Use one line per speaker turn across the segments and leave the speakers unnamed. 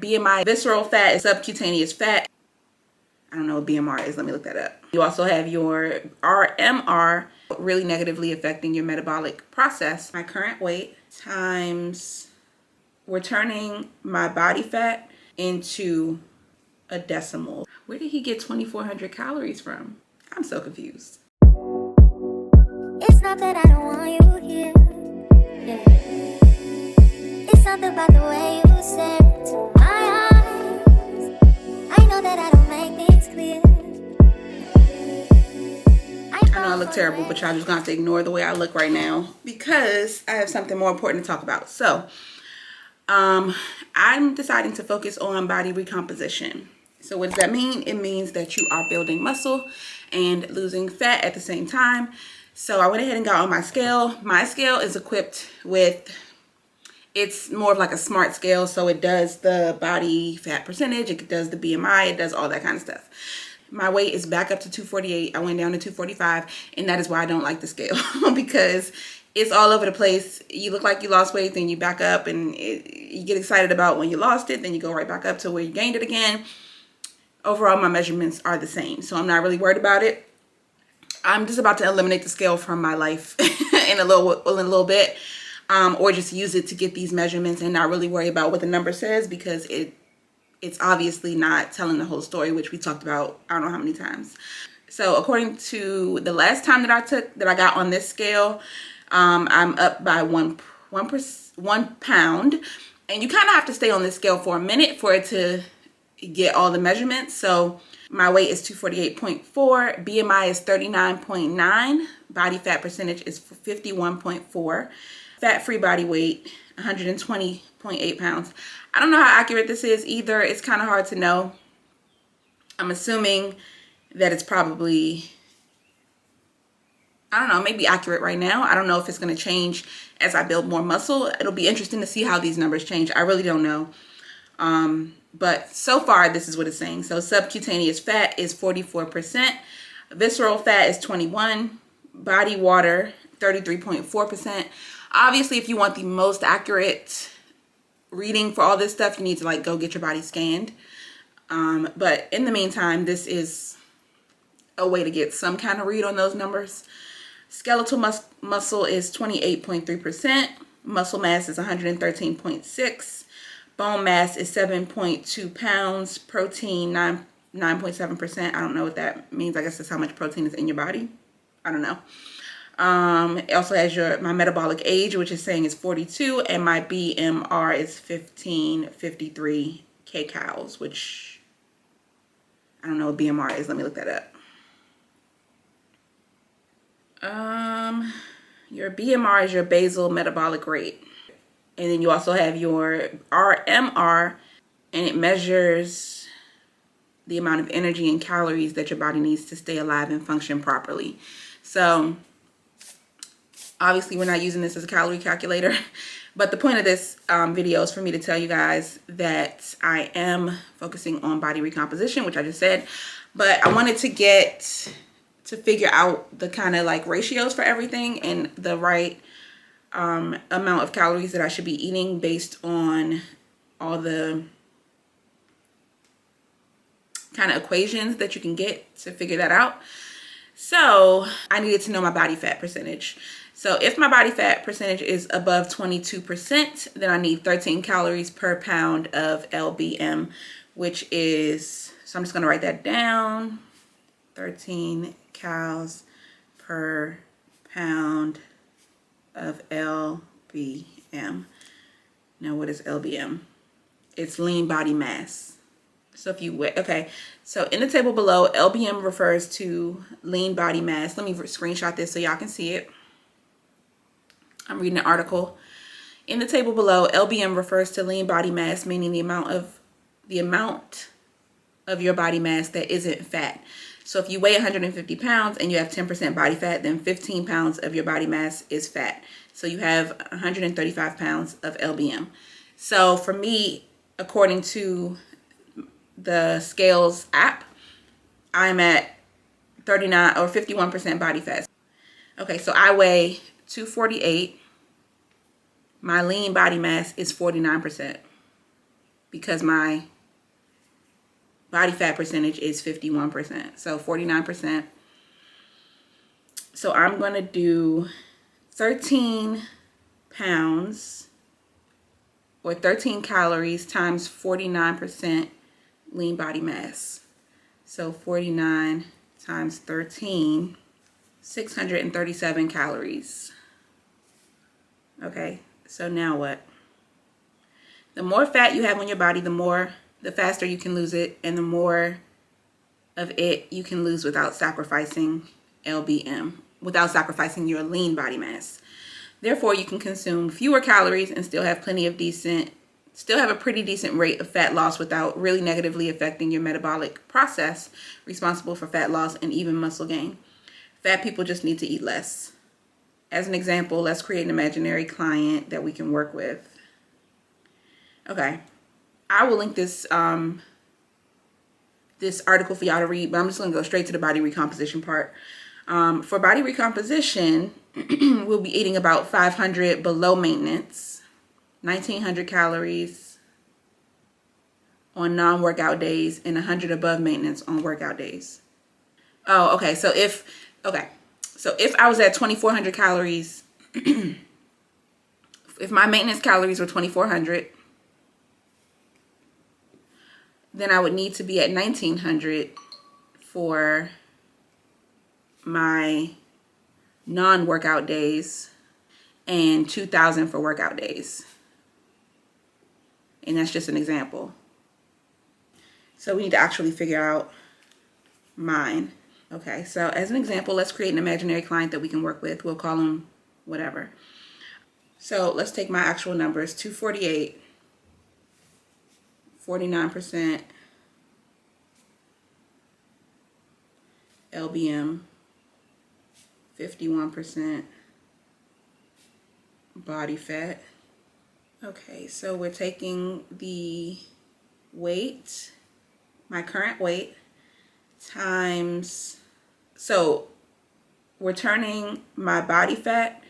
BMI, visceral fat, subcutaneous fat. I don't know what BMR is. Let me look that up. You also have your RMR, really negatively affecting your metabolic process. My current weight times, we're turning my body fat into a decimal. Where did he get 2,400 calories from? I'm so confused.
It's not that I don't want you here. It's something about the way you stare into my eyes. I know that I don't make things clear.
I know I look terrible, but y'all just gonna have to ignore the way I look right now because I have something more important to talk about. So, I'm deciding to focus on body recomposition. So what does that mean? It means that you are building muscle and losing fat at the same time. So I went ahead and got on my scale. My scale is equipped with, it's more of like a smart scale. So it does the body fat percentage, it does the BMI, it does all that kind of stuff. My weight is back up to 248. I went down to 245, and that is why I don't like the scale because it's all over the place. You look like you lost weight, then you back up, and you get excited about when you lost it, then you go right back up to where you gained it again. Overall, my measurements are the same, so I'm not really worried about it. I'm just about to eliminate the scale from my life in a little bit, or just use it to get these measurements and not really worry about what the number says because it's obviously not telling the whole story, which we talked about I don't know how many times. So according to the last time that I got on this scale, I'm up by one pound, and you kind of have to stay on this scale for a minute for it to get all the measurements. So my weight is 248.4, BMI is 39.9, body fat percentage is 51.4, fat-free body weight 120.8 pounds. I don't know how accurate this is either. It's kind of hard to know. I'm assuming that it's probably, I don't know, maybe accurate right now. I don't know if it's going to change as I build more muscle. It'll be interesting to see how these numbers change. I really don't know. But so far, this is what it's saying. So subcutaneous fat is 44%. Visceral fat is 21%. Body water, 33.4%. Obviously, if you want the most accurate reading for all this stuff, you need to like go get your body scanned. But in the meantime, this is a way to get some kind of read on those numbers. Skeletal muscle is 28.3%. Muscle mass is 113.6. Bone mass is 7.2 pounds. Protein 9.7%. I don't know what that means. I guess that's how much protein is in your body. I don't know. It also has my metabolic age, which is saying is 42, and my BMR is 1553 kcals, which I don't know what BMR is. Let me look that up. Your BMR is your basal metabolic rate. And then you also have your RMR, and it measures the amount of energy and calories that your body needs to stay alive and function properly. So obviously we're not using this as a calorie calculator, but the point of this video is for me to tell you guys that I am focusing on body recomposition, which I just said, but I wanted to figure out the kind of like ratios for everything and the right amount of calories that I should be eating based on all the kind of equations that you can get to figure that out. So I needed to know my body fat percentage. So if my body fat percentage is above 22%, then I need 13 calories per pound of LBM, which is, so I'm just going to write that down, 13 calories per pound of LBM. Now what is LBM? It's lean body mass. So if you weigh, okay, so in the table below, LBM refers to lean body mass. Let me screenshot this so y'all can see it. I'm reading an article. In the table below, LBM refers to lean body mass, meaning the amount of your body mass that isn't fat. So if you weigh 150 pounds and you have 10% body fat, then 15 pounds of your body mass is fat. So you have 135 pounds of LBM. So for me, according to the Scales app, I'm at 39 or 51% body fat. Okay, so I weigh 248. My lean body mass is 49% because my body fat percentage is 51%. So 49%. So I'm going to do 13 pounds or 13 calories times 49% lean body mass. So 49 times 13, 637 calories. Okay, so now what? The more fat you have on your body, the faster you can lose it, and the more of it you can lose without sacrificing LBM, without sacrificing your lean body mass. Therefore, you can consume fewer calories and still have a pretty decent rate of fat loss without really negatively affecting your metabolic process responsible for fat loss and even muscle gain. Fat people just need to eat less. As an example, let's create an imaginary client that we can work with. Okay, I will link this this article for y'all to read, but I'm just going to go straight to the body recomposition part. For body recomposition, we'll be eating about 500 below maintenance, 1900 calories on non-workout days, and 100 above maintenance on workout days. Oh, okay. So if I was at 2400 calories, if my maintenance calories were 2400, then I would need to be at 1900 for my non-workout days and 2000 for workout days. And that's just an example. So we need to actually figure out mine. Okay, so as an example, let's create an imaginary client that we can work with. We'll call them whatever. So let's take my actual numbers. 248, 49% LBM, 51% body fat. Okay, so we're taking the weight, my current weight, times, so we're turning my body fat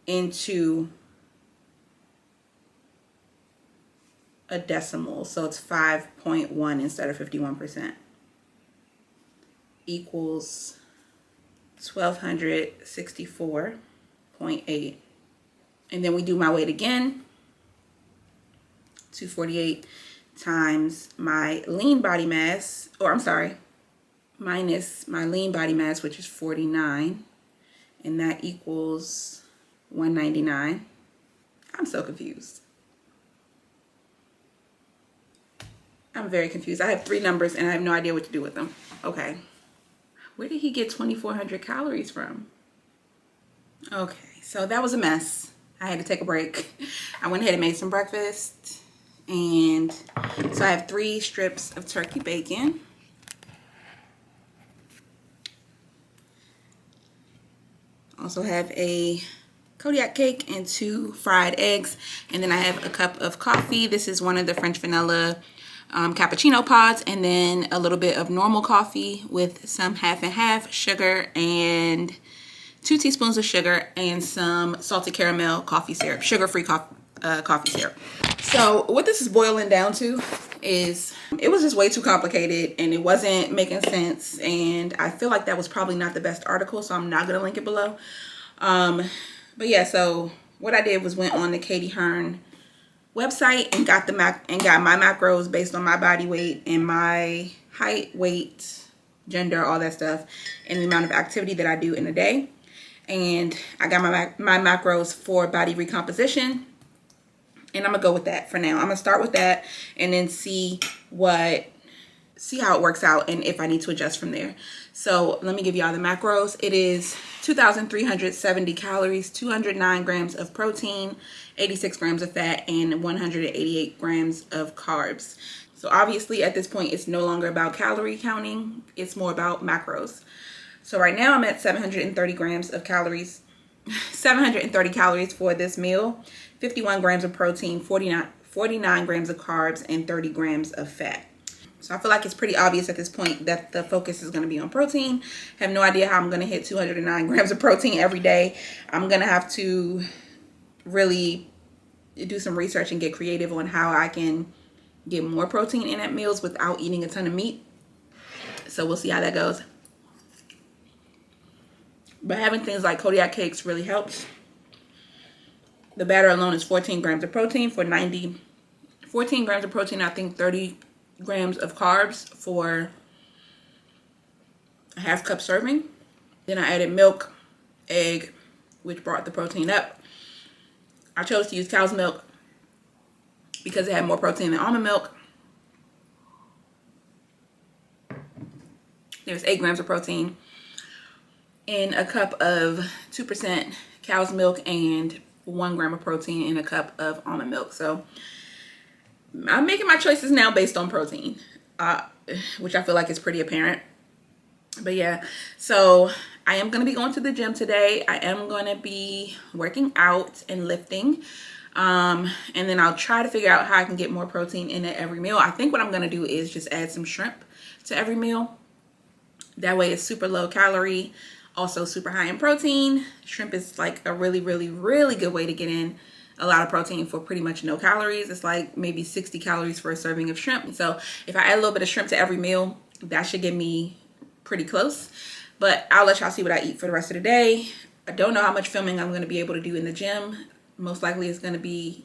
into a decimal, so it's 5.1 instead of 51%, equals 1264.8. And then we do my weight again, 248 times my lean body mass, minus my lean body mass, which is 49, and that equals 199. I'm so confused. I'm very confused. I have 3 numbers and I have no idea what to do with them. Okay. Where did he get 2400 calories from? Okay, so that was a mess. I had to take a break. I went ahead and made some breakfast. And so I have 3 strips of turkey bacon. Also have a Kodiak cake and 2 fried eggs. And then I have a cup of coffee. This is one of the French vanilla cappuccino pods, and then a little bit of normal coffee with some half and half sugar and 2 teaspoons of sugar and some salted caramel coffee syrup, sugar-free coffee syrup. So what this is boiling down to is it was just way too complicated and it wasn't making sense, and I feel like that was probably not the best article, so I'm not gonna link it below. But yeah, so what I did was went on the Katie Hearn website and got my macros based on my body weight and my height, weight, gender, all that stuff, and the amount of activity that I do in a day. And I got my macros for body recomposition, and I'm gonna go with that for now. I'm gonna start with that and then see how it works out and if I need to adjust from there. So let me give y'all the macros. It is 2,370 calories, 209 grams of protein, 86 grams of fat, and 188 grams of carbs. So obviously at this point, it's no longer about calorie counting. It's more about macros. So right now I'm at 730 grams of calories, 730 calories for this meal, 51 grams of protein, 49 grams of carbs, and 30 grams of fat. So I feel like it's pretty obvious at this point that the focus is going to be on protein. I have no idea how I'm going to hit 209 grams of protein every day. I'm going to have to really do some research and get creative on how I can get more protein in at meals without eating a ton of meat. So we'll see how that goes. But having things like Kodiak cakes really helps. The batter alone is 14 grams of protein for 14 grams of protein, I think 30 grams of carbs for a half cup serving. Then I added milk, egg, which brought the protein up. I chose to use cow's milk because it had more protein than almond milk. There's 8 grams of protein in a cup of 2% cow's milk and 1 gram of protein in a cup of almond milk. So I'm making my choices now based on protein, which I feel like is pretty apparent. But yeah, so I am going to be going to the gym today. I am going to be working out and lifting. And then I'll try to figure out how I can get more protein in at every meal. I think what I'm going to do is just add some shrimp to every meal. That way it's super low calorie, also super high in protein. Shrimp is like a really, really, really good way to get in a lot of protein for pretty much no calories. It's like maybe 60 calories for a serving of shrimp. So if I add a little bit of shrimp to every meal, that should get me pretty close. But I'll let y'all see what I eat for the rest of the day. I don't know how much filming I'm going to be able to do in the gym. Most likely it's going to be,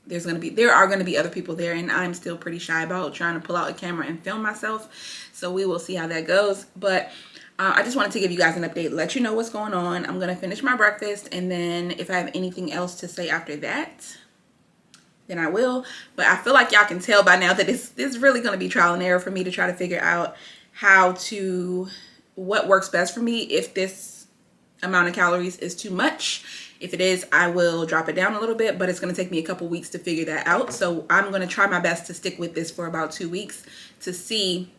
there are going to be other people there, and I'm still pretty shy about trying to pull out a camera and film myself. So we will see how that goes. But I just wanted to give you guys an update, let you know what's going on. I'm going to finish my breakfast, and then if I have anything else to say after that, then I will. But I feel like y'all can tell by now that it's really going to be trial and error for me to try to figure out what works best for me. If this amount of calories is too much, if it is, I will drop it down a little bit, but it's going to take me a couple weeks to figure that out. So I'm going to try my best to stick with this for about 2 weeks to see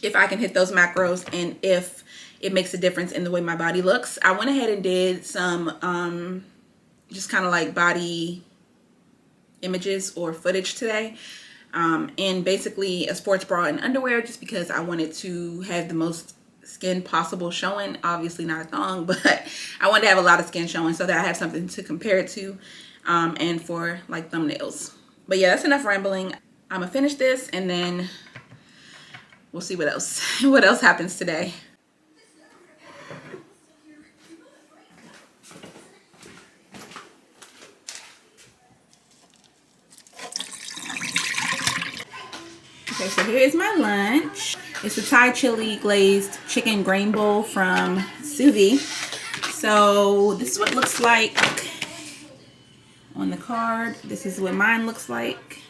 if I can hit those macros and if it makes a difference in the way my body looks. I went ahead and did some just kind of like body images or footage today, and basically a sports bra and underwear, just because I wanted to have the most skin possible showing. Obviously not a thong, but I wanted to have a lot of skin showing so that I have something to compare it to, and for like thumbnails. But yeah, that's enough rambling. I'm gonna finish this and then we'll see what else happens today. Okay, so here is my lunch. It's a Thai chili glazed chicken grain bowl from Suvi. So this is what it looks like on the card. This is what mine looks like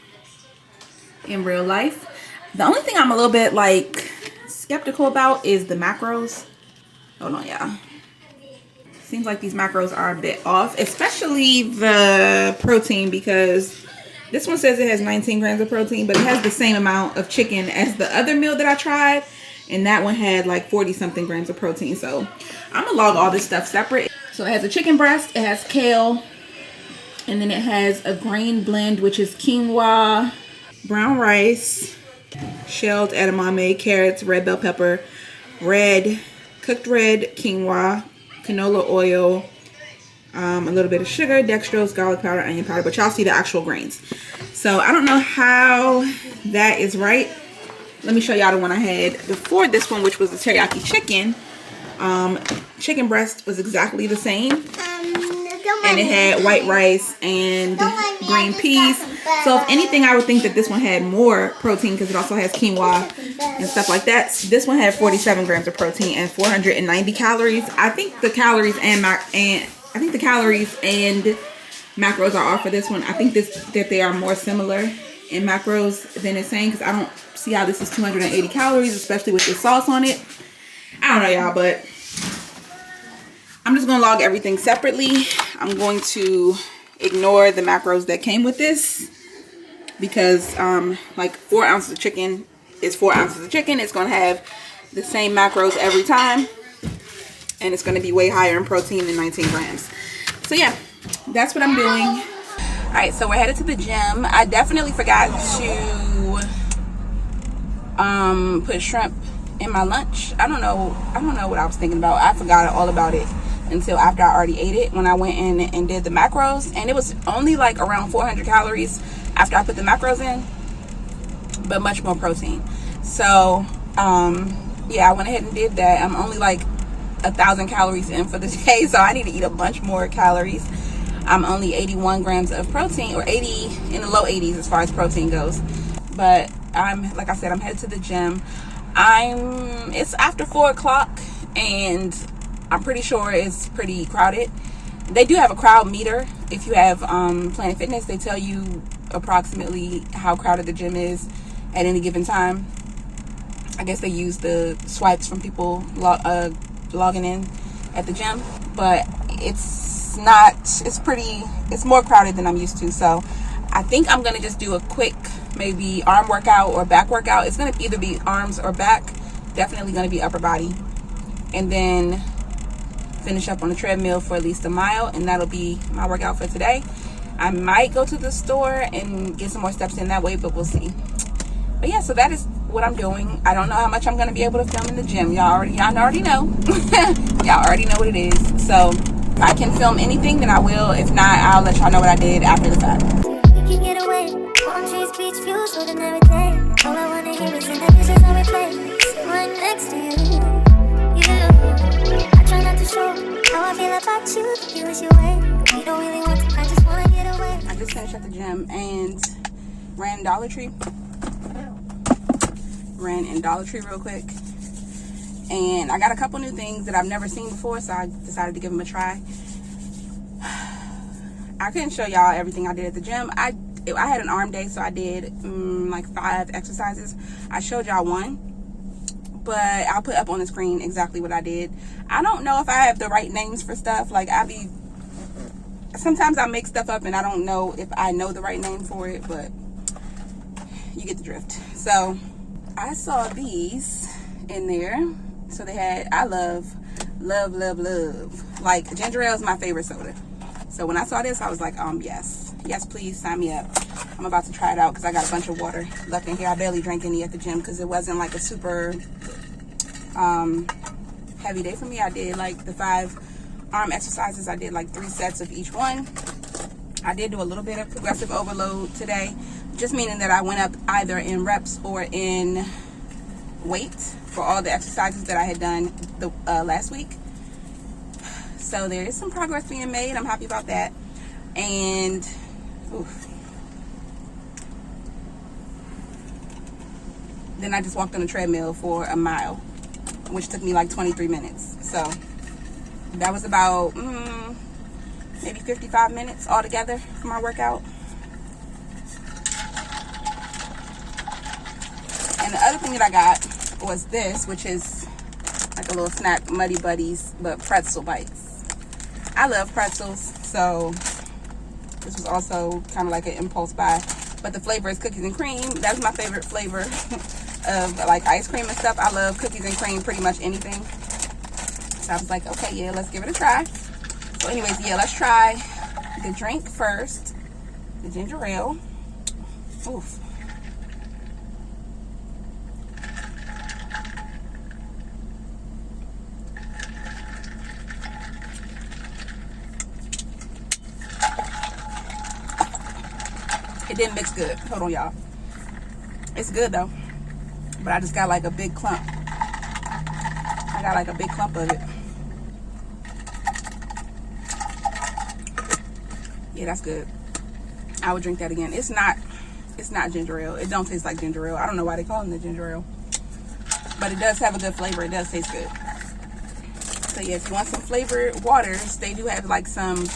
in real life. The only thing I'm a little bit like skeptical about is the macros. Hold on, y'all. Seems like these macros are a bit off, especially the protein, because this one says it has 19 grams of protein, but it has the same amount of chicken as the other meal that I tried, and that one had like 40 something grams of protein. So I'm gonna log all this stuff separate. So it has a chicken breast, it has kale, and then it has a grain blend, which is quinoa, brown rice, shelled edamame, carrots, red bell pepper, cooked red quinoa, canola oil, a little bit of sugar, dextrose, garlic powder, onion powder, but y'all see the actual grains. So I don't know how that is right. Let me show y'all the one I had before this one, which was the teriyaki chicken. Chicken breast was exactly the same, and it had white rice and green peas. So if anything, I would think that this one had more protein because it also has quinoa and stuff like that. This one had 47 grams of protein and 490 calories. I think the calories and macros are off for this one. I think that they are more similar in macros than it's saying, because I don't see how this is 280 calories, especially with the sauce on it. I don't know, y'all, but I'm just going to log everything separately. I'm going to ignore the macros that came with this, because like 4 ounces of chicken is 4 ounces of chicken. It's going to have the same macros every time, and it's going to be way higher in protein than 19 grams. So yeah, that's what I'm doing. All right, so we're headed to the gym. I definitely forgot to put shrimp in my lunch. I don't know what I was thinking about. I forgot all about it until after I already ate it, when I went in and did the macros, and it was only like around 400 calories after I put the macros in. but much more protein. So yeah, I went ahead and did that. I'm only like 1,000 calories in for the day, so I need to eat a bunch more calories. I'm only 81 grams of protein, or 80, in the low 80s as far as protein goes. But I'm, like I said, I'm headed to the gym. It's after 4 o'clock, and I'm pretty sure it's pretty crowded. They do have a crowd meter. If you have Planet Fitness, they tell you approximately how crowded the gym is at any given time. I guess they use the swipes from people logging in at the gym, but it's more crowded than I'm used to. So I think I'm gonna just do a quick maybe arm workout or back workout. It's gonna either be arms or back, definitely gonna be upper body, and then finish up on the treadmill for at least a mile, and that'll be my workout for today. I might go to the store and get some more steps in that way, but we'll see. But yeah, so that is what I'm doing. I don't know how much I'm gonna be able to film in the gym. Y'all already know. Y'all already know what it is. So if I can film anything, then I will. If not, I'll let y'all know what I did after the fact.
We can get away. Palm trees, beach views, ordinary day. All I wanna hear is in the visions I replay. Sit right next to you. I try not to show how I feel about you. You wish you way. You don't really want to. I just wanna get away.
I just finished at the gym and ran Dollar Tree. Ran in Dollar Tree real quick, and I got a couple new things that I've never seen before, so I decided to give them a try. I couldn't show y'all everything I did at the gym. I had an arm day, so I did like 5 exercises. I showed y'all one, but I'll put up on the screen exactly what I did. I don't know if I have the right names for stuff. Like, sometimes I make stuff up and I don't know if I know the right name for it, but you get the drift. So I saw these in there. So they had, I love. Like, ginger ale is my favorite soda. So when I saw this, I was like, yes, please sign me up. I'm about to try it out because I got a bunch of water left in here. I barely drank any at the gym because it wasn't like a super heavy day for me. I did like the 5 arm exercises. I did like 3 sets of each one. I did do a little bit of progressive overload today, just meaning that I went up either in reps or in weight for all the exercises that I had done the last week. So there is some progress being made. I'm happy about that. And then I just walked on the treadmill for a mile, which took me like 23 minutes. So that was about maybe 55 minutes altogether for my workout. And the other thing that I got was this, which is like a little snack, Muddy Buddies, but pretzel bites. I love pretzels, so this was also kind of like an impulse buy. But the flavor is cookies and cream. That's my favorite flavor of like ice cream and stuff. I love cookies and cream, pretty much anything. So I was like, okay, yeah, let's give it a try. So anyways, yeah, let's try the drink first. The ginger ale. Oof. It didn't mix good. Hold on, y'all. It's good though, but I just got like a big clump. I got like a big clump of it. Yeah, that's good. I would drink that again. It's not ginger ale. It don't taste like ginger ale. I don't know why they call it the ginger ale, but it does have a good flavor. It does taste good. So yeah, if you want some flavored waters, they do have like some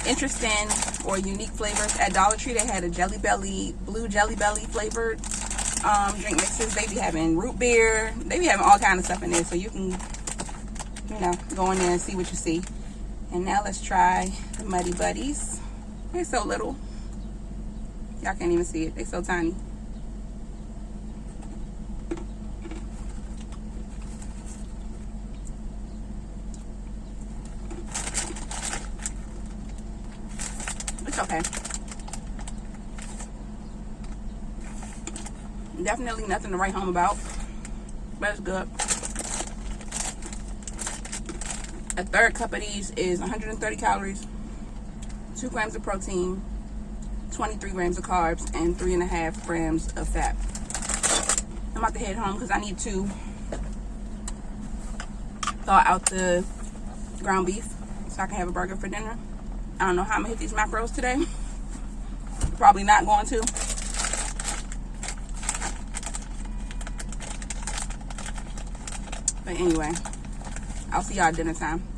interesting or unique flavors at Dollar Tree. They had a Jelly Belly, blue Jelly Belly flavored drink mixes. They be having root beer. They be having all kind of stuff in there, so you can, go in there and see what you see. And now let's try the Muddy Buddies. They're so little. Y'all can't even see it. They're so tiny. It's okay. Definitely nothing to write home about, but it's good. A third cup of these is 130 calories, 2 grams of protein, 23 grams of carbs, and 3.5 grams of fat. I'm about to head home because I need to thaw out the ground beef so I can have a burger for dinner. I don't know how I'm gonna hit these macros today. Probably not going to. But anyway, I'll see y'all at dinner time.